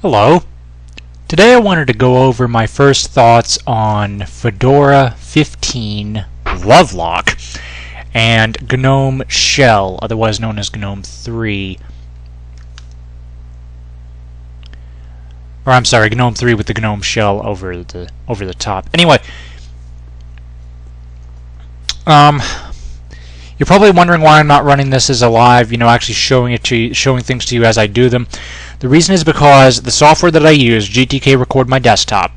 Hello. Today I wanted to go over my first thoughts on Fedora 15 Lovelock and GNOME Shell, otherwise known as GNOME 3. Or I'm sorry, GNOME 3 with the GNOME Shell over the top. Anyway, you're probably wondering why I'm not running this as a live, actually showing things to you as I do them. The reason is because the software that I use, gtk-recordmydesktop,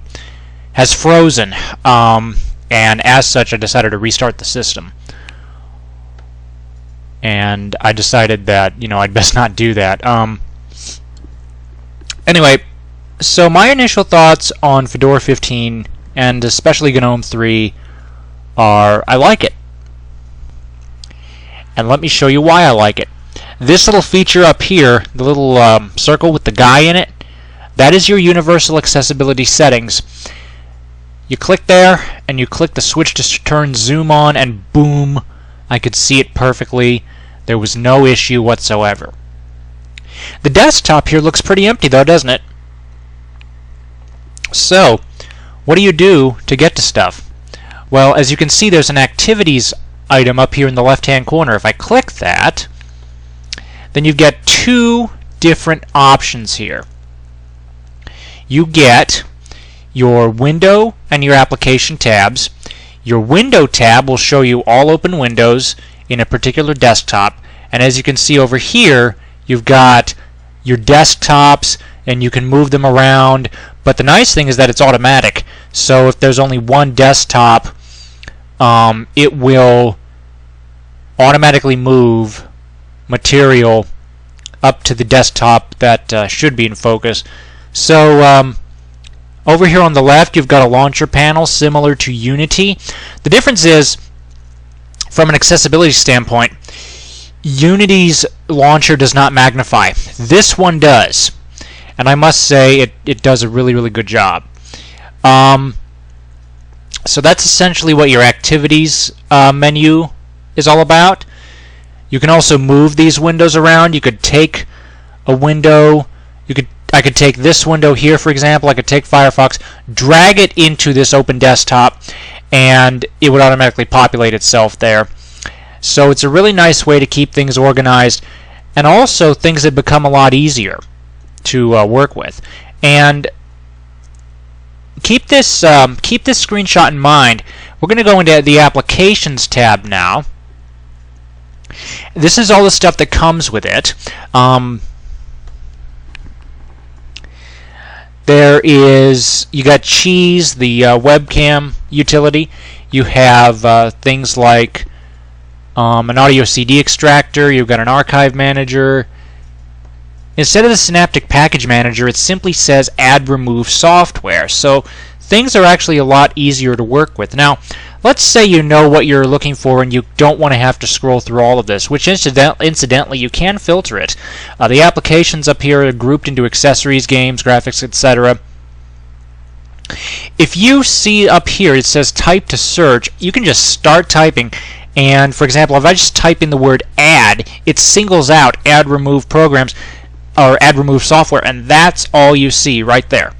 has frozen, and as such I decided to restart the system. And I decided that, I'd best not do that. Anyway, so my initial thoughts on Fedora 15, and especially GNOME 3, are I like it. And let me show you why I like it. This little feature up here, the little circle with the guy in it, that is your universal accessibility settings. You click there, and you click the switch to turn zoom on, and boom, I could see it perfectly. There was no issue whatsoever. The desktop here looks pretty empty though, doesn't it? So, what do you do to get to stuff? Well, as you can see, there's an activities item up here in the left-hand corner. If I click that, then you get two different options here. You get your window and your application tabs. Your window tab will show you all open windows in a particular desktop, and as you can see over here, you've got your desktops and you can move them around, but the nice thing is that it's automatic. So if there's only one desktop, it will automatically move material up to the desktop that should be in focus. So over here on the left, you've got a launcher panel similar to Unity. The difference is, from an accessibility standpoint, Unity's launcher does not magnify. This one does, and I must say it does a really, really good job. So that's essentially what your activities menu is all about. You can also move these windows around. You could take a window. I could take this window here, for example. I could take Firefox, drag it into this open desktop, and it would automatically populate itself there. So it's a really nice way to keep things organized, and also things have become a lot easier to work with. And keep this screenshot in mind. We're going to go into the Applications tab now. This is all the stuff that comes with it. You got Cheese, the webcam utility. You have things like an audio CD extractor. You've got an archive manager. Instead of the Synaptic Package Manager, it simply says Add Remove Software. So things are actually a lot easier to work with. Now, let's say you know what you're looking for and you don't want to have to scroll through all of this, which incidentally you can filter it. The applications up here are grouped into accessories, games, graphics, etc. If you see up here it says type to search, you can just start typing, and for example, if I just type in the word add, it singles out add remove programs or add remove software, and that's all you see right there.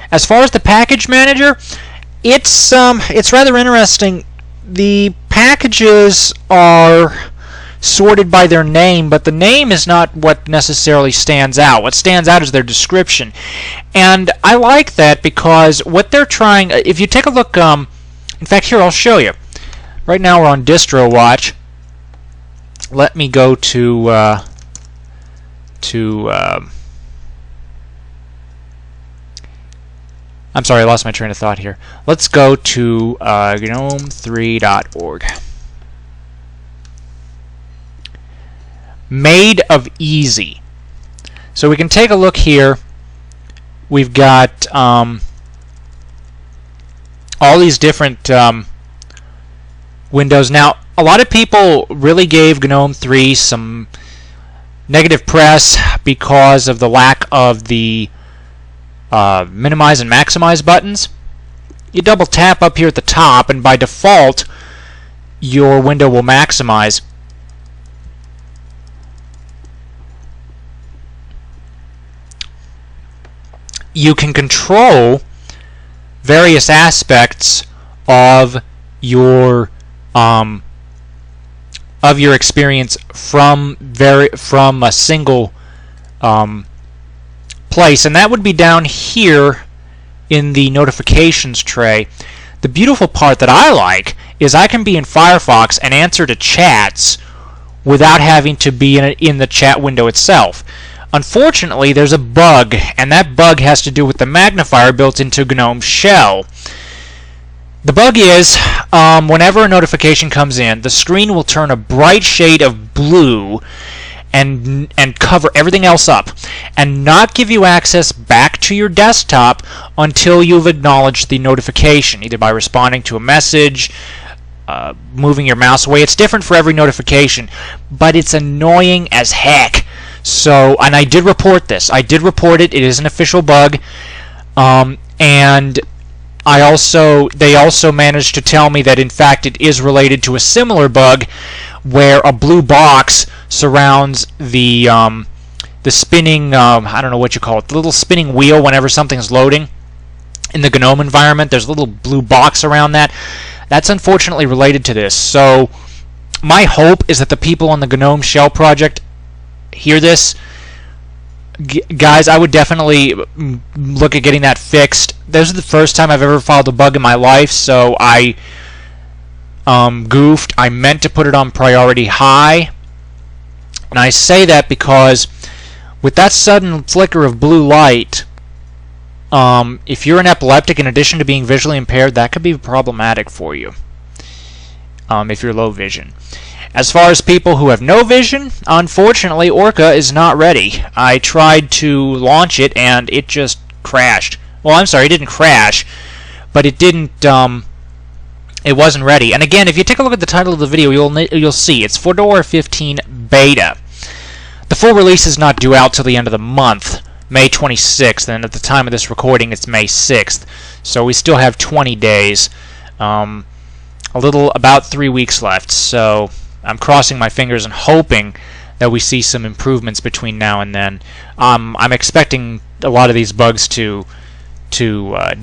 As far as the package manager, it's rather interesting. The packages are sorted by their name, but the name is not what necessarily stands out. What stands out is their description. And I like that because what they're trying, if you take a look, in fact, here, I'll show you. Right now we're on Distro Watch. Let me go to I'm sorry, I lost my train of thought here. Let's go to gnome3.org. Made of Easy. So we can take a look here. We've got all these different windows. Now, a lot of people really gave GNOME 3 some negative press because of the lack of the minimize and maximize buttons. You double tap up here at the top, and by default your window will maximize. you can control various aspects of your experience from a single place, and that would be down here in the notifications tray. The beautiful part that I like is I can be in Firefox and answer to chats without having to be in the chat window itself. Unfortunately, there's a bug, and that bug has to do with the magnifier built into GNOME Shell. The bug is, whenever a notification comes in, the screen will turn a bright shade of blue and cover everything else up, and not give you access back to your desktop until you've acknowledged the notification, either by responding to a message, moving your mouse away. It's different for every notification, but it's annoying as heck. So, and I did report this. I did report it. It is an official bug, and they also managed to tell me that in fact it is related to a similar bug where a blue box surrounds the spinning, I don't know what you call it, the little spinning wheel whenever something's loading in the GNOME environment. There's a little blue box around that. That's unfortunately related to this. So my hope is that the people on the GNOME Shell project hear this. Guys, I would definitely look at getting that fixed. This is the first time I've ever filed a bug in my life, so I goofed. I meant to put it on priority high, and I say that because with that sudden flicker of blue light, if you're an epileptic, in addition to being visually impaired, that could be problematic for you if you're low vision. As far as people who have no vision, unfortunately, Orca is not ready. I tried to launch it, and it just crashed. Well, I'm sorry, it didn't crash, but it didn't. It wasn't ready. And again, if you take a look at the title of the video, you'll see it's Fedora 15 Beta. The full release is not due out till the end of the month, May 26th, and at the time of this recording, it's May 6th. So we still have 20 days, about 3 weeks left. So I'm crossing my fingers and hoping that we see some improvements between now and then. I'm expecting a lot of these bugs to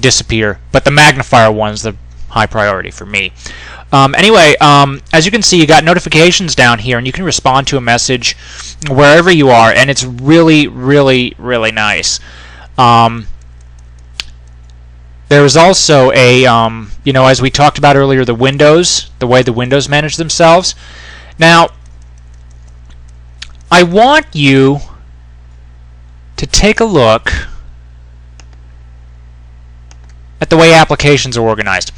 disappear, but the magnifier one's the high priority for me. Anyway, as you can see, you got notifications down here, and you can respond to a message wherever you are, and it's really, really, really nice. There is also a, as we talked about earlier, the way the windows manage themselves. Now, I want you to take a look at the way applications are organized.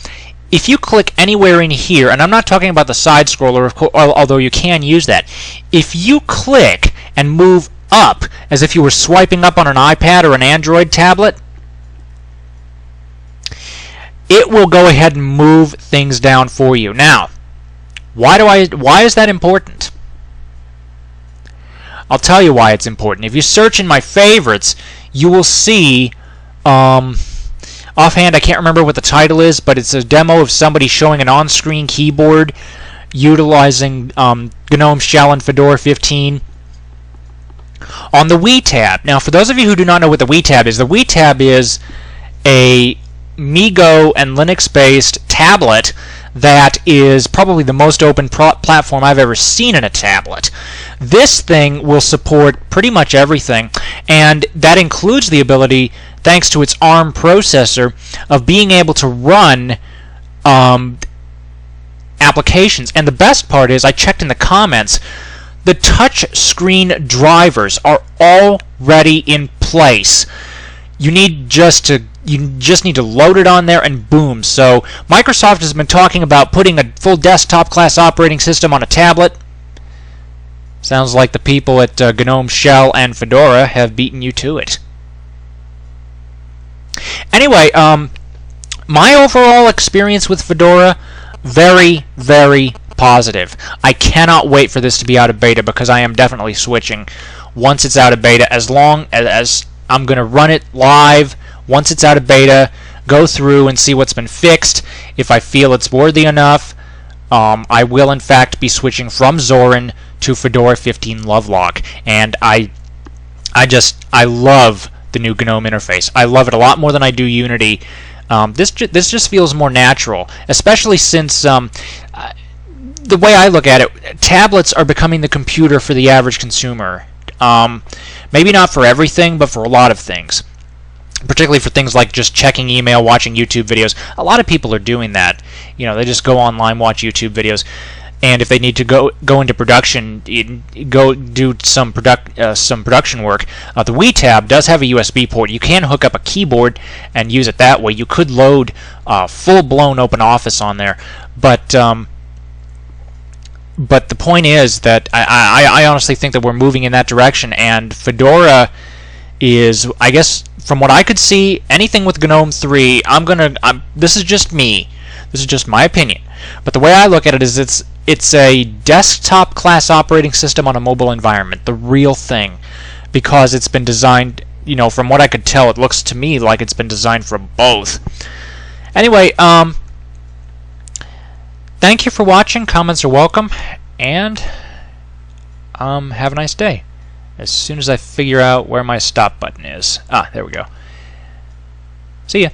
If you click anywhere in here, and I'm not talking about the side scroller, although you can use that. If you click and move up as if you were swiping up on an iPad or an Android tablet, it will go ahead and move things down for you. Now, why is that important? I'll tell you why it's important. If you search in my favorites, you will see, offhand I can't remember what the title is, but it's a demo of somebody showing an on-screen keyboard utilizing GNOME Shell and Fedora 15 on the Wii tab. Now, for those of you who do not know what the Wii tab is, the Wii tab is a MeeGo and Linux-based tablet that is probably the most open platform I've ever seen in a tablet. This thing will support pretty much everything, and that includes the ability, thanks to its ARM processor, of being able to run applications. And the best part is, I checked in the comments, the touch screen drivers are already in place. You just need to load it on there, and boom. So Microsoft has been talking about putting a full desktop class operating system on a tablet. Sounds like the people at GNOME Shell and Fedora have beaten you to it. Anyway, my overall experience with Fedora, very, very positive. I cannot wait for this to be out of beta, because I am definitely switching once it's out of beta. As long as I'm going to run it live once it's out of beta, go through and see what's been fixed. If I feel it's worthy enough, I will in fact be switching from Zorin to Fedora 15 Lovelock. And I love the new GNOME interface. I love it a lot more than I do Unity. This just feels more natural, especially since the way I look at it, tablets are becoming the computer for the average consumer. Maybe not for everything, but for a lot of things. Particularly for things like just checking email, watching YouTube videos. A lot of people are doing that. You know, they just go online, watch YouTube videos, and if they need to go into production, go do some production work. The Wii Tab does have a USB port. You can hook up a keyboard and use it that way. You could load full-blown OpenOffice on there, but the point is that I honestly think that we're moving in that direction, and Fedora is, I guess, from what I could see, anything with GNOME 3, this is just me. This is just my opinion. But the way I look at it is it's a desktop class operating system on a mobile environment, the real thing, because it's been designed, you know, from what I could tell, it looks to me like it's been designed for both. Anyway, thank you for watching. Comments are welcome, and have a nice day. As soon as I figure out where my stop button is. There we go. See ya.